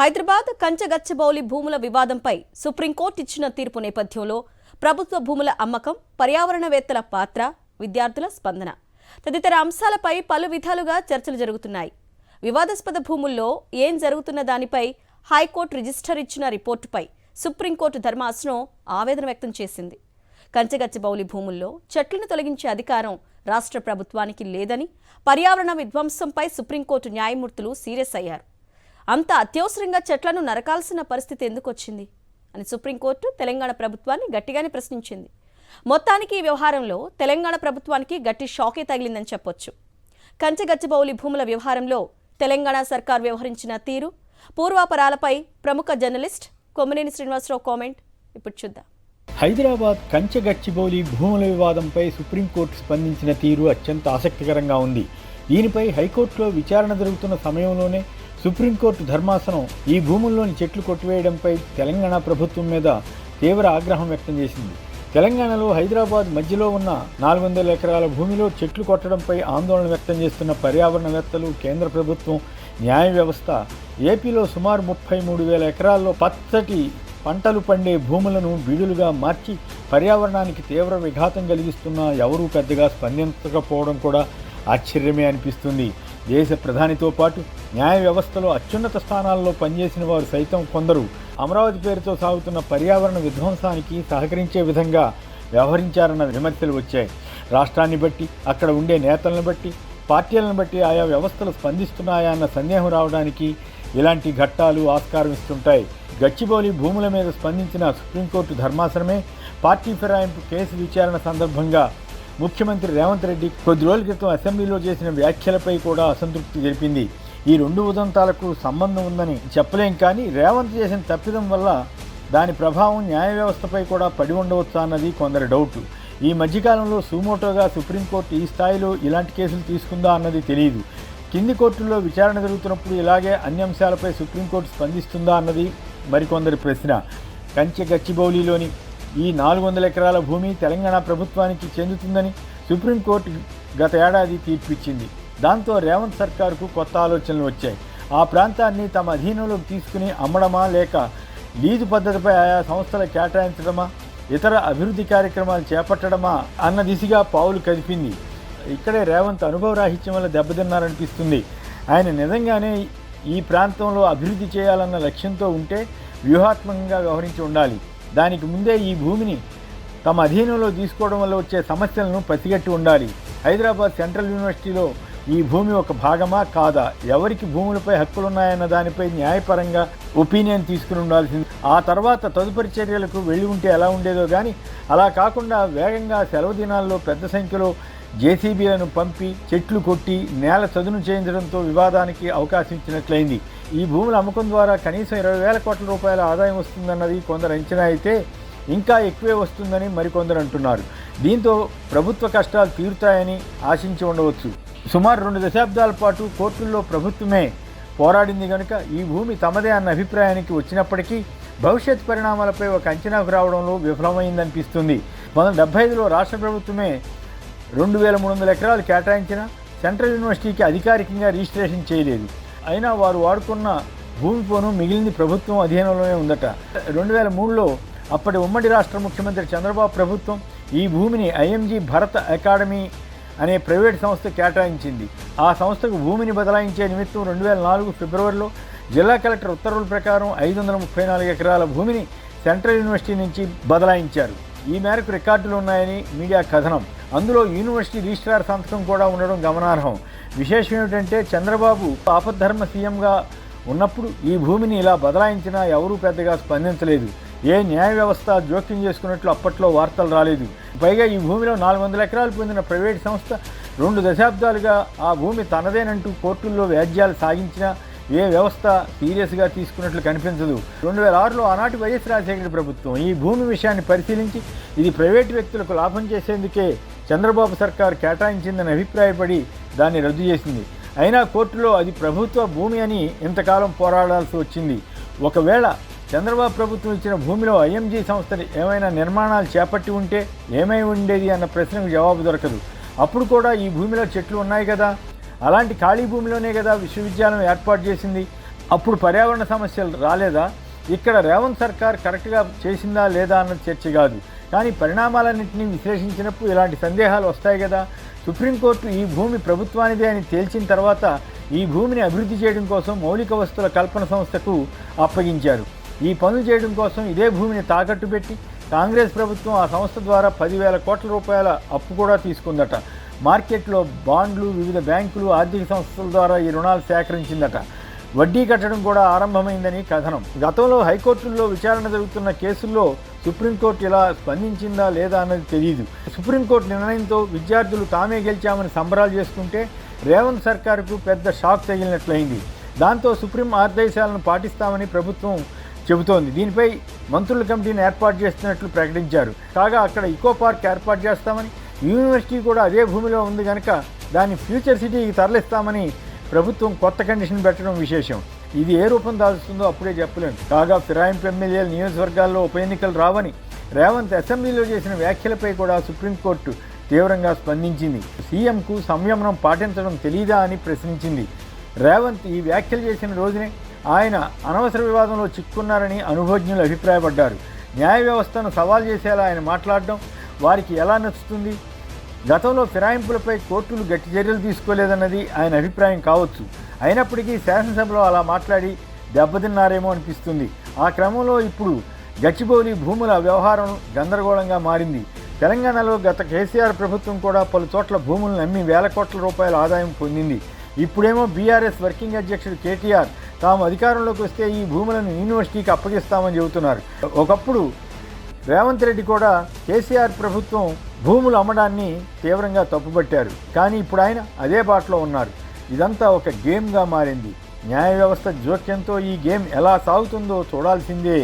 హైదరాబాద్ కంచగచ్చబౌలి భూముల వివాదంపై సుప్రీంకోర్టు ఇచ్చిన తీర్పు నేపథ్యంలో ప్రభుత్వ భూముల అమ్మకం, పర్యావరణవేత్తల పాత్ర, విద్యార్థుల స్పందన తదితర అంశాలపై పలు విధాలుగా చర్చలు జరుగుతున్నాయి. వివాదాస్పద భూముల్లో ఏం జరుగుతున్న దానిపై హైకోర్టు రిజిస్టర్ ఇచ్చిన రిపోర్టుపై సుప్రీంకోర్టు ధర్మాసనం ఆవేదన వ్యక్తం చేసింది. కంచగచ్చబౌలి భూముల్లో చెట్లను తొలగించే అధికారం రాష్ట్ర ప్రభుత్వానికి లేదని, పర్యావరణ విధ్వంసంపై సుప్రీంకోర్టు న్యాయమూర్తులు సీరియస్ అయ్యారు. అంత అత్యవసరంగా చెట్లను నరకాల్సిన పరిస్థితి ఎందుకు వచ్చింది అని సుప్రీంకోర్టు తెలంగాణ ప్రభుత్వాన్ని గట్టిగానే ప్రశ్నించింది. మొత్తానికి ఈ వ్యవహారంలో తెలంగాణ ప్రభుత్వానికి గట్టి షాకే తగిలిందని చెప్పొచ్చు. కంచగచ్చబౌలి భూముల వ్యవహారంలో తెలంగాణ సర్కార్ వ్యవహరించిన తీరు, పూర్వాపరాలపై ప్రముఖ జర్నలిస్ట్ కొమ్మినేని శ్రీనివాసరావు కామెంట్ ఇప్పుడు చూద్దాం. హైదరాబాద్ కంచగచ్చిబౌలి భూముల వివాదంపై సుప్రీంకోర్టు స్పందించిన తీరు అత్యంత ఆసక్తికరంగా ఉంది. దీనిపై హైకోర్టులో విచారణ జరుగుతున్న సమయంలోనే సుప్రీంకోర్టు ధర్మాసనం ఈ భూముల్లోని చెట్లు కొట్టివేయడంపై తెలంగాణ ప్రభుత్వం మీద తీవ్ర ఆగ్రహం వ్యక్తం చేసింది. తెలంగాణలో హైదరాబాద్ మధ్యలో ఉన్న 400 ఎకరాల భూమిలో చెట్లు కొట్టడంపై ఆందోళన వ్యక్తం చేస్తున్న పర్యావరణవేత్తలు, కేంద్ర ప్రభుత్వం, న్యాయ వ్యవస్థ ఏపీలో సుమారు 33,000 ఎకరాల్లో పచ్చటి పంటలు పండే భూములను బీడులుగా మార్చి పర్యావరణానికి తీవ్ర విఘాతం కలిగిస్తున్నా ఎవరూ పెద్దగా స్పందించకపోవడం కూడా ఆశ్చర్యమే అనిపిస్తుంది. దేశ ప్రధానితో పాటు న్యాయ వ్యవస్థలో అత్యున్నత స్థానాల్లో పనిచేసిన వారు సైతం కొందరు అమరావతి పేరుతో సాగుతున్న పర్యావరణ విధ్వంసానికి సహకరించే విధంగా వ్యవహరించారన్న విమర్శలు వచ్చాయి. రాష్ట్రాన్ని బట్టి, అక్కడ ఉండే నేతలను బట్టి, పార్టీలను బట్టి ఆయా వ్యవస్థలు స్పందిస్తున్నాయా అన్న సందేహం రావడానికి ఇలాంటి ఘట్టాలు ఆస్కారం ఇస్తుంటాయి. గచ్చిబౌలి భూముల మీద స్పందించిన సుప్రీంకోర్టు ధర్మాసనమే పార్టీ ఫిరాయింపు కేసు విచారణ సందర్భంగా ముఖ్యమంత్రి రేవంత్ రెడ్డి కొద్ది రోజుల క్రితం అసెంబ్లీలో చేసిన వ్యాఖ్యలపై కూడా అసంతృప్తి తెలిపింది. ఈ రెండు ఉదంతాలకు సంబంధం ఉందని చెప్పలేం, కానీ రేవంత్ చేసిన తప్పిదం వల్ల దాని ప్రభావం న్యాయ వ్యవస్థపై కూడా పడి ఉండవచ్చా అన్నది కొందరి డౌట్. ఈ మధ్యకాలంలో సుమోటోగా సుప్రీంకోర్టు ఈ స్థాయిలో ఇలాంటి కేసులు తీసుకుందా అన్నది తెలియదు. కింది కోర్టుల్లో విచారణ జరుగుతున్నప్పుడు ఇలాగే అన్ని అంశాలపై సుప్రీంకోర్టు స్పందిస్తుందా అన్నది మరికొందరి ప్రశ్న. కంచగచ్చిబౌలిలోని ఈ 400 ఎకరాల భూమి తెలంగాణ ప్రభుత్వానికి చెందుతుందని సుప్రీంకోర్టు గత ఏడాది తీర్పిచ్చింది. దాంతో రేవంత్ సర్కార్కు కొత్త ఆలోచనలు వచ్చాయి. ఆ ప్రాంతాన్ని తమ అధీనంలోకి తీసుకుని అమ్మడమా, లేక లీజు పద్ధతిపై ఆయా సంస్థలు కేటాయించడమా, ఇతర అభివృద్ధి కార్యక్రమాలు చేపట్టడమా అన్న దిశగా పావులు కదిపింది. ఇక్కడే రేవంత్ అనుభవ రాహిత్యం వల్ల దెబ్బతిన్నారనిపిస్తుంది. ఆయన నిజంగానే ఈ ప్రాంతంలో అభివృద్ధి చేయాలన్న లక్ష్యంతో ఉంటే వ్యూహాత్మకంగా వ్యవహరించి ఉండాలి. దానికి ముందే ఈ భూమిని తమ అధీనంలో తీసుకోవడం వల్ల వచ్చే సమస్యలను పసిగట్టి ఉండాలి. హైదరాబాద్ సెంట్రల్ యూనివర్సిటీలో ఈ భూమి ఒక భాగమా కాదా, ఎవరికి భూములపై హక్కులున్నాయన్న దానిపై న్యాయపరంగా ఒపీనియన్ తీసుకుని ఉండాల్సింది. ఆ తర్వాత తదుపరి చర్యలకు వెళ్ళి ఉంటే ఎలా ఉండేదో కానీ, అలా కాకుండా వేగంగా సెలవు దినాల్లో పెద్ద సంఖ్యలో జేసీబీలను పంపి చెట్లు కొట్టి నేల చదును చేయించడంతో వివాదానికి అవకాశం ఇచ్చినట్లయింది. ఈ భూముల అమ్మకం ద్వారా కనీసం 20,000 కోట్ల రూపాయల ఆదాయం వస్తుందన్నది కొందరు అంచనా అయితే, ఇంకా ఎక్కువే వస్తుందని మరికొందరు అంటున్నారు. దీంతో ప్రభుత్వ కష్టాలు తీరుతాయని ఆశించి ఉండవచ్చు. సుమారు 2 దశాబ్దాల పాటు కోర్టుల్లో ప్రభుత్వమే పోరాడింది కనుక ఈ భూమి తమదే అన్న అభిప్రాయానికి వచ్చినప్పటికీ భవిష్యత్ పరిణామాలపై ఒక అంచనాకు రావడంలో విఫలమైందనిపిస్తుంది. 1975లో రాష్ట్ర ప్రభుత్వమే 2,300 ఎకరాలు కేటాయించిన సెంట్రల్ యూనివర్సిటీకి అధికారికంగా రిజిస్ట్రేషన్ చేయలేదు. అయినా వారు వాడుకున్న భూమి పోను మిగిలింది ప్రభుత్వం అధీనంలోనే ఉందట. 2003లో అప్పటి ఉమ్మడి రాష్ట్ర ముఖ్యమంత్రి చంద్రబాబు ప్రభుత్వం ఈ భూమిని ఐఎంజీ భరత్ అకాడమీ అనే ప్రైవేట్ సంస్థ కేటాయించింది. ఆ సంస్థకు భూమిని బదలాయించే నిమిత్తం 2004 ఫిబ్రవరిలో జిల్లా కలెక్టర్ ఉత్తర్వుల ప్రకారం 534 ఎకరాల భూమిని సెంట్రల్ యూనివర్సిటీ నుంచి బదలాయించారు. ఈ మేరకు రికార్డులు ఉన్నాయని మీడియా కథనం. అందులో యూనివర్సిటీ రిజిస్ట్రార్ సంతకం కూడా ఉండడం గమనార్హం. విశేషం ఏమిటంటే, చంద్రబాబు ఆపద్ధర్మ సీఎంగా ఉన్నప్పుడు ఈ భూమిని ఇలా బదలాయించినా ఎవరూ పెద్దగా స్పందించలేదు. ఏ న్యాయ వ్యవస్థ జోక్యం చేసుకున్నట్లు అప్పట్లో వార్తలు రాలేదు. పైగా ఈ భూమిలో 400 ఎకరాలు పొందిన ప్రైవేట్ సంస్థ 2 దశాబ్దాలుగా ఆ భూమి తనదేనంటూ కోర్టుల్లో వ్యాజ్యాలు సాగించినా ఏ వ్యవస్థ సీరియస్గా తీసుకున్నట్లు కనిపించదు. 2006లో ఆనాటి వైఎస్ రాజశేఖర ప్రభుత్వం ఈ భూమి విషయాన్ని పరిశీలించి ఇది ప్రైవేటు వ్యక్తులకు లాభం చేసేందుకే చంద్రబాబు సర్కారు కేటాయించిందని అభిప్రాయపడి దాన్ని రద్దు చేసింది. అయినా కోర్టులో అది ప్రభుత్వ భూమి అని ఇంతకాలం పోరాడాల్సి వచ్చింది. ఒకవేళ చంద్రబాబు ప్రభుత్వం ఇచ్చిన భూమిలో ఐఎంజీ సంస్థ ఏమైనా నిర్మాణాలు చేపట్టి ఉంటే ఏమై ఉండేది అన్న ప్రశ్నకు జవాబు దొరకదు. అప్పుడు కూడా ఈ భూమిలో చెట్లు ఉన్నాయి కదా, అలాంటి ఖాళీ భూమిలోనే కదా విశ్వవిద్యాలయం ఏర్పాటు చేసింది. అప్పుడు పర్యావరణ సమస్యలు రాలేదా? ఇక్కడ రేవంత్ సర్కార్ కరెక్ట్గా చేసిందా లేదా అన్నది చర్చ కాదు, కానీ పరిణామాలన్నింటినీ విశ్లేషించినప్పుడు ఇలాంటి సందేహాలు వస్తాయి కదా. సుప్రీంకోర్టు ఈ భూమి ప్రభుత్వానిదే అని తేల్చిన తర్వాత ఈ భూమిని అభివృద్ధి చేయడం కోసం మౌలిక వస్తువుల కల్పన సంస్థకు అప్పగించారు. ఈ పనులు చేయడం కోసం ఇదే భూమిని తాకట్టు పెట్టి కాంగ్రెస్ ప్రభుత్వం ఆ సంస్థ ద్వారా 10,000 కోట్ల రూపాయల అప్పు కూడా తీసుకుందట. మార్కెట్లో బాండ్లు, వివిధ బ్యాంకులు, ఆర్థిక సంస్థల ద్వారా ఈ రుణాలు సేకరించిందట. వడ్డీ కట్టడం కూడా ఆరంభమైందని కథనం. గతంలో హైకోర్టుల్లో విచారణ జరుగుతున్న కేసుల్లో సుప్రీంకోర్టు ఇలా స్పందించిందా లేదా అన్నది తెలియదు. సుప్రీంకోర్టు నిర్ణయంతో విద్యార్థులు తామే గెలిచామని సంబరాలు చేసుకుంటే రేవంత్ సర్కారుకు పెద్ద షాక్ తగిలినట్లయింది. దాంతో సుప్రీం ఆదేశాలను పాటిస్తామని ప్రభుత్వం చెబుతోంది. దీనిపై మంత్రుల కమిటీని ఏర్పాటు చేస్తున్నట్లు ప్రకటించారు. కాగా అక్కడ ఇకో పార్క్ ఏర్పాటు చేస్తామని, యూనివర్సిటీ కూడా అదే భూమిలో ఉంది కనుక దాన్ని ఫ్యూచర్ సిటీకి తరలిస్తామని ప్రభుత్వం కొత్త కండిషన్ పెట్టడం విశేషం. ఇది ఏ రూపం దాల్చుతుందో అప్పుడే చెప్పలేము. కాగా ఫిరాయింపు ఎమ్మెల్యేల నియోజకవర్గాల్లో ఉప ఎన్నికలు రావని రేవంత్ అసెంబ్లీలో చేసిన వ్యాఖ్యలపై కూడా సుప్రీంకోర్టు తీవ్రంగా స్పందించింది. సీఎంకు సంయమనం పాటించడం తెలీదా అని ప్రశ్నించింది. రేవంత్ ఈ వ్యాఖ్యలు చేసిన రోజునే ఆయన అనవసర వివాదంలో చిక్కున్నారని అనుభవజ్ఞులు అభిప్రాయపడ్డారు. న్యాయ వ్యవస్థను సవాల్ చేసేలా ఆయన మాట్లాడడం వారికి ఎలా నచ్చుతుంది? గతంలో ఫిరాయింపులపై కోర్టులు గట్టి చర్యలు తీసుకోలేదన్నది ఆయన అభిప్రాయం కావచ్చు. అయినప్పటికీ శాసనసభలో అలా మాట్లాడి దెబ్బతిన్నారేమో అనిపిస్తుంది. ఆ క్రమంలో ఇప్పుడు గచ్చిబౌలి భూముల వ్యవహారం గందరగోళంగా మారింది. తెలంగాణలో గత కేసీఆర్ ప్రభుత్వం కూడా పలు చోట్ల భూములను అమ్మి 1,000 కోట్ల రూపాయల ఆదాయం పొందింది. ఇప్పుడేమో బీఆర్ఎస్ వర్కింగ్ అధ్యక్షుడు కేటీఆర్ తాము అధికారంలోకి వస్తే ఈ భూములను యూనివర్సిటీకి అప్పగిస్తామని చెబుతున్నారు. ఒకప్పుడు రేవంత్ రెడ్డి కూడా కేసీఆర్ ప్రభుత్వం భూములు అమ్మడాన్ని తీవ్రంగా తప్పుపట్టారు. కానీ ఇప్పుడు ఆయన అదే బాటలో ఉన్నారు. ఇదంతా ఒక గేమ్గా మారింది. న్యాయ వ్యవస్థ జోక్యంతో ఈ గేమ్ ఎలా సాగుతుందో చూడాల్సిందే.